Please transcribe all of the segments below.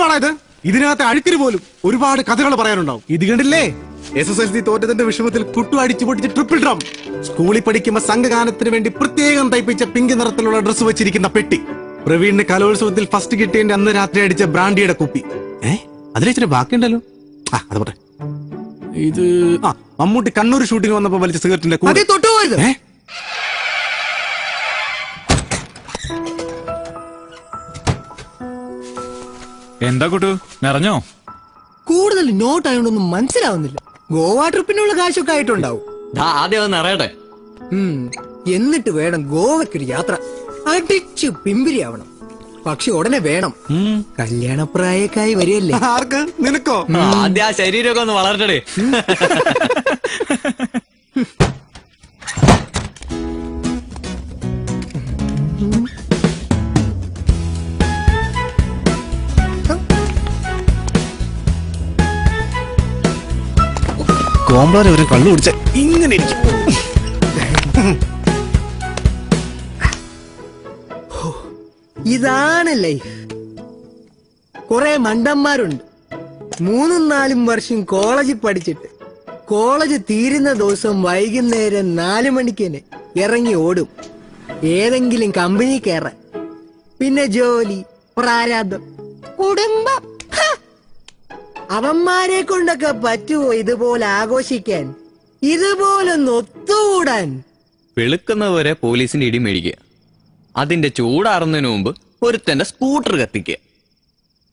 പുസ്തകമാണ് ഇത്. ഇതിനകത്ത് അഴുക്കിന് പോലും ഒരുപാട് കഥകൾ പറയാനുണ്ടാവും. ഇത് കണ്ടില്ലേ, SSLC തോറ്റതിന്റെ വിഷമത്തിൽ കുട്ടു അടിച്ചു പൊട്ടിച്ച് ട്രിപ്പിൾ ഡ്രം. സ്കൂളിൽ പഠിക്കുമ്പോ സംഘഗാനത്തിന് വേണ്ടി പ്രത്യേകം തയ്പ്പിച്ച പിങ്ക് നിറത്തിലുള്ള ഡ്രസ്സ് വെച്ചിരിക്കുന്ന പെട്ടി. പ്രവീണിന് കലോത്സവത്തിൽ ഫസ്റ്റ് കിട്ടിയതിന്റെ അന്ന് രാത്രി അടിച്ച ബ്രാൻഡിയുടെ കുപ്പി. അതിലിച്ചിരി ബാക്കിയുണ്ടല്ലോ. അത് പോട്ടെ. ഇത് മമ്മൂട്ടി കണ്ണൂർ ഷൂട്ടിന് വന്നപ്പോ വലിച്ച സിഗരറ്റിന്റെ കൂടെ. എന്താ കുട്ടു നിറഞ്ഞോ? കൂടുതൽ നോട്ട് ആയതുകൊണ്ടൊന്നും മനസ്സിലാവുന്നില്ല. ഗോവ ട്രിപ്പിനുള്ള കാശൊക്കെ ആയിട്ടുണ്ടാവും. ആദ്യം നിറയട്ടെ, എന്നിട്ട് വേണം ഗോവയ്ക്കൊരു യാത്ര. അടിച്ചു പിമ്പിരിയാവണം. പക്ഷെ ഉടനെ വേണം. കല്യാണപ്രായക്കായി വരികയല്ലേ. ആർക്ക്? നിനക്കോ? ആദ്യം ആ ശരീരമൊക്കെ ഒന്ന് വളർത്തടേ. കോമ്പാരെ ഒരു കള്ളു കുടിച്ച ഇങ്ങനെ ഇരിക്കും. ഇതാണ് ലൈഫ്. കുറെ മണ്ടന്മാരുണ്ട്. 3-4 വർഷം കോളേജിൽ പഠിച്ചിട്ട് കോളേജ് തീരുന്ന ദിവസം വൈകുന്നേരം 4 മണിക്ക് ഇറങ്ങി ഓടും ഏതെങ്കിലും കമ്പനി കയറാൻ. പിന്നെ ജോലി, പ്രാരാബ്ദം, കുടുംബം. അവന്മാരെ കൊണ്ടൊക്കെ പറ്റുമോ ഇതുപോലെ ആഘോഷിക്കാൻ, ഇതുപോലൊന്ന് ഒത്തുകൂടാൻ? വെളുക്കുന്നവരെ പോലീസിന്റെ ഇടി മേടിക്കുക, അതിന്റെ ചൂടാറുന്നതിന് മുമ്പ് ഒരുത്തന്റെ സ്കൂട്ടർ കത്തിക്കുക,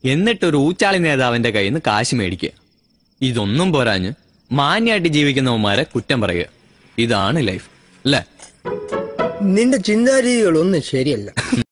എന്നിട്ടൊരു ഊച്ചാളി നേതാവിന്റെ കയ്യിൽ നിന്ന് കാശ് മേടിക്കുക. ഇതൊന്നും പോരാഞ്ഞ് മാന്യായിട്ട് ജീവിക്കുന്നവന്മാരെ കുറ്റം പറയുക. ഇതാണ് ലൈഫ് അല്ലേ? നിന്റെ ചിന്താരീതികളൊന്നും ശരിയല്ല.